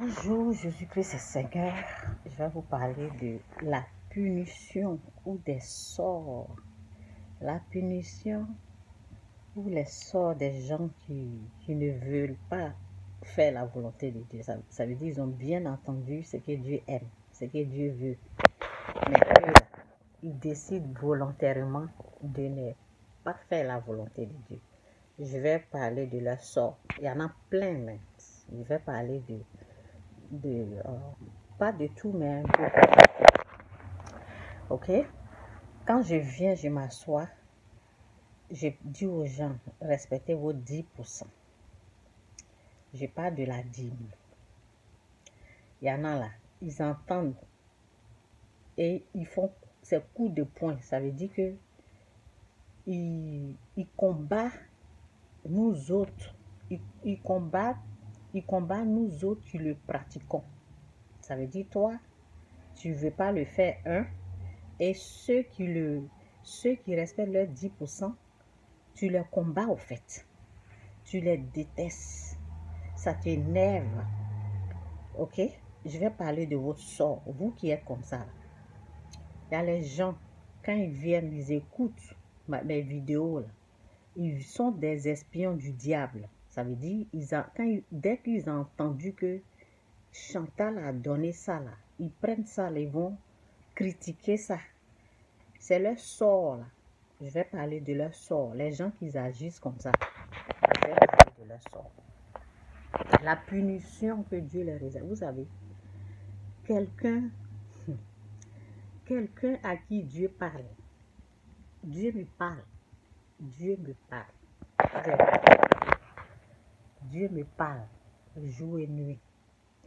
Bonjour, Jésus-Christ, c'est Seigneur. Je vais vous parler de la punition ou des sorts. La punition ou les sorts des gens qui ne veulent pas faire la volonté de Dieu. Ça veut dire qu'ils ont bien entendu ce que Dieu aime, ce que Dieu veut. Mais eux, ils décident volontairement de ne pas faire la volonté de Dieu. Je vais parler de leur sort. Il y en a plein, mais je vais parler pas de tout, mais un peu. Ok? Quand je viens, je m'assois, je dis aux gens, respectez vos 10%. Je parle de la dîme. Il y en a là, ils entendent et ils font ces coups de poing. Ça veut dire que ils combattent nous autres. Ils combattent nous autres qui le pratiquons. Ça veut dire toi, tu ne veux pas le faire et ceux qui respectent leurs 10%, tu les combats au fait. Tu les détestes. Ça t'énerve. Ok? Je vais parler de votre sort. Vous qui êtes comme ça. Il y a les gens, quand ils viennent, ils écoutent mes vidéos là. Ils sont des espions du diable. Ça veut dire, dès qu'ils ont entendu que Chantal a donné ça là, ils prennent ça, ils vont critiquer ça. C'est leur sort là. Je vais parler de leur sort. Les gens qui agissent comme ça. Je vais parler de leur sort. La punition que Dieu leur réserve. Vous savez, quelqu'un à qui Dieu parle. Dieu me parle. Dieu me parle. Dieu me parle jour et nuit.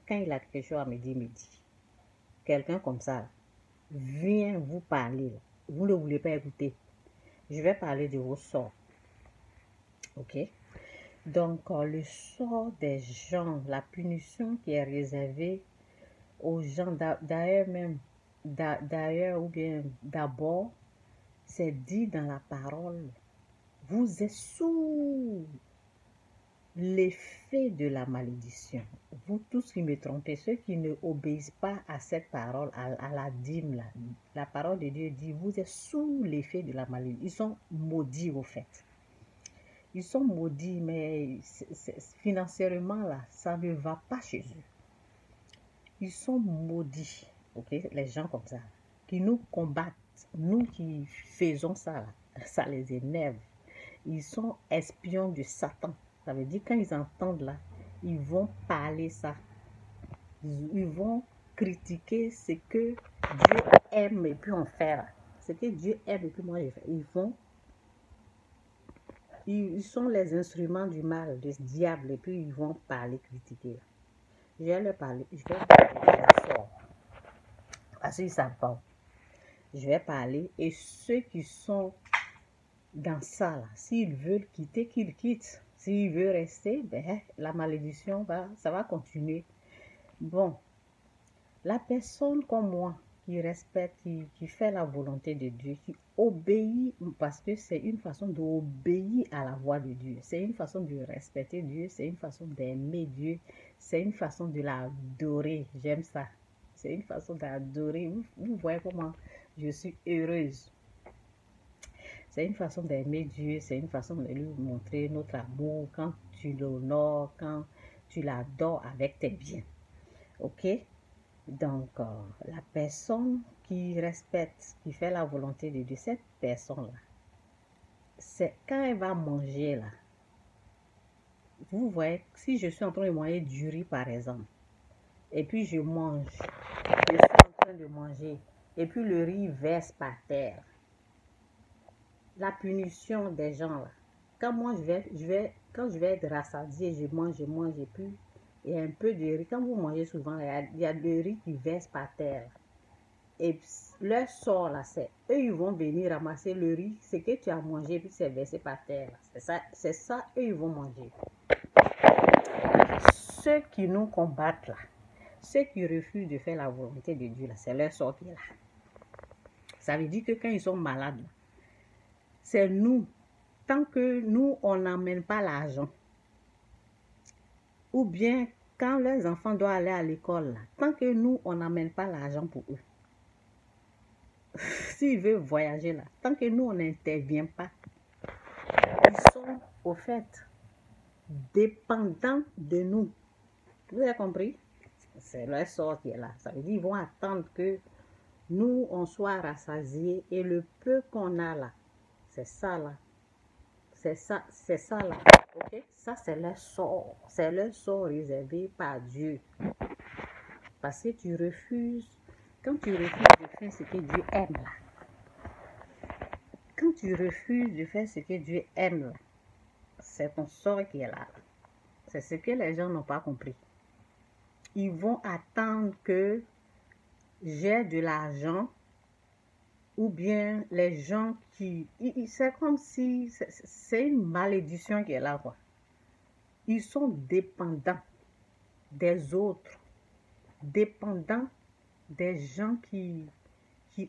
Quand il a quelque chose à me dire, il me dit. Quelqu'un comme ça vient vous parler. Vous ne voulez pas écouter. Je vais parler de vos sorts. Ok? Donc, le sort des gens, la punition qui est réservée aux gens, d'ailleurs ou bien d'abord, c'est dit dans la parole. Vous êtes sous l'effet de la malédiction. Vous tous qui me trompez, ceux qui ne obéissent pas à cette parole, à la dîme, là, la parole de Dieu dit, vous êtes sous l'effet de la malédiction. Ils sont maudits au fait. Ils sont maudits, mais financièrement, là, ça ne va pas chez eux. Ils sont maudits, ok? Les gens comme ça, qui nous combattent, nous qui faisons ça, là, ça les énerve. Ils sont espions de Satan. Ça veut dire quand ils entendent là, ils vont parler ça. Ils vont critiquer ce que Dieu aime et puis on fait là. Ce que Dieu aime et puis moi je fais. Ils sont les instruments du mal, du diable, et puis ils vont parler, critiquer. Je vais leur parler de leur sort. Parce qu'ils ne savent pas. Je vais parler, et ceux qui sont dans ça, là, s'ils veulent quitter, qu'ils quittent. S'ils veulent rester, ben, la malédiction, ça va continuer. Bon, la personne comme moi, qui respecte, qui fait la volonté de Dieu, qui obéit, parce que c'est une façon d'obéir à la voix de Dieu. C'est une façon de respecter Dieu, c'est une façon d'aimer Dieu, c'est une façon de l'adorer. J'aime ça. C'est une façon d'adorer. Vous voyez comment je suis heureuse. C'est une façon d'aimer Dieu, c'est une façon de lui montrer notre amour quand tu l'honores, quand tu l'adores avec tes biens. Ok? Donc, la personne qui respecte, qui fait la volonté de Dieu, cette personne-là, c'est quand elle va manger là. Vous voyez, si je suis en train de manger du riz par exemple, et puis je mange, je suis en train de manger, et puis le riz verse par terre. La punition des gens là. Quand moi quand je vais être rassasié, je mange, et puis il y a un peu de riz. Quand vous mangez souvent, il y a le riz qui verse par terre. Et leur sort là, c'est eux, ils vont venir ramasser le riz, ce que tu as mangé, puis c'est versé par terre. C'est ça, eux, ils vont manger. Ceux qui nous combattent là, ceux qui refusent de faire la volonté de Dieu là, c'est leur sort qui est là. Ça veut dire que quand ils sont malades, c'est nous. Tant que nous, on n'emmène pas l'argent, ou bien quand leurs enfants doivent aller à l'école, tant que nous, on n'amène pas l'argent pour eux, s'ils veulent voyager là, tant que nous, on n'intervient pas, ils sont au fait dépendants de nous. Vous avez compris? C'est leur sort qui est là. Ça veut dire qu'ils vont attendre que nous, on soit rassasiés et le peu qu'on a là, c'est ça là. C'est ça là. Ok? Ça, c'est leur sort. C'est leur sort réservé par Dieu. Parce que tu refuses, quand tu refuses de faire ce que Dieu aime là, quand tu refuses de faire ce que Dieu aime là, c'est ton sort qui est là. C'est ce que les gens n'ont pas compris. Ils vont attendre que j'ai de l'argent ou bien les gens qui... C'est comme si... C'est une malédiction qui est là, quoi. Ils sont dépendants des autres, dépendants des gens qui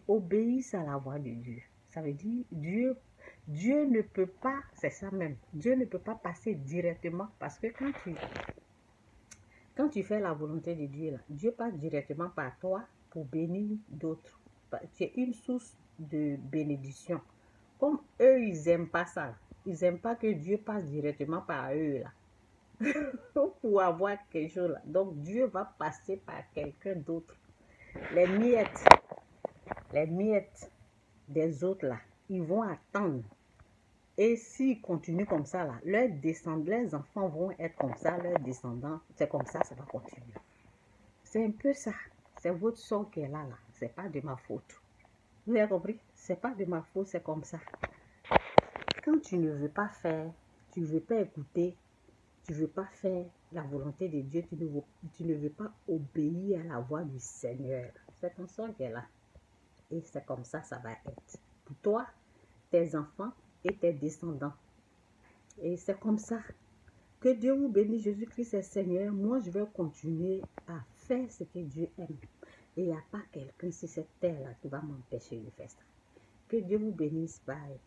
obéissent à la voix de Dieu. Ça veut dire, Dieu ne peut pas, c'est ça même, Dieu ne peut pas passer directement parce que quand tu fais la volonté de Dieu, là, Dieu passe directement par toi pour bénir d'autres. Tu es une source de bénédiction. Comme eux, ils n'aiment pas ça. Ils n'aiment pas que Dieu passe directement par eux, là. Pour avoir quelque chose, là. Donc, Dieu va passer par quelqu'un d'autre. Les miettes des autres, là, ils vont attendre. Et s'ils continuent comme ça, là, leurs enfants vont être comme ça, leurs descendants, c'est comme ça va continuer. C'est un peu ça. C'est votre sort qui est là, là. C'est pas de ma faute. Vous avez compris? C'est pas de ma faute, c'est comme ça. Quand tu ne veux pas faire, tu ne veux pas écouter, tu ne veux pas faire la volonté de Dieu, tu ne veux pas obéir à la voix du Seigneur. C'est ton sort qui est là. Et c'est comme ça va être. Pour toi, tes enfants et tes descendants. Et c'est comme ça. Que Dieu vous bénisse, Jésus-Christ est Seigneur. Moi, je vais continuer à faire ce que Dieu aime. Et il n'y a pas quelqu'un sur cette terre-là qui va m'empêcher de faire ça. Que Dieu vous bénisse. Bye.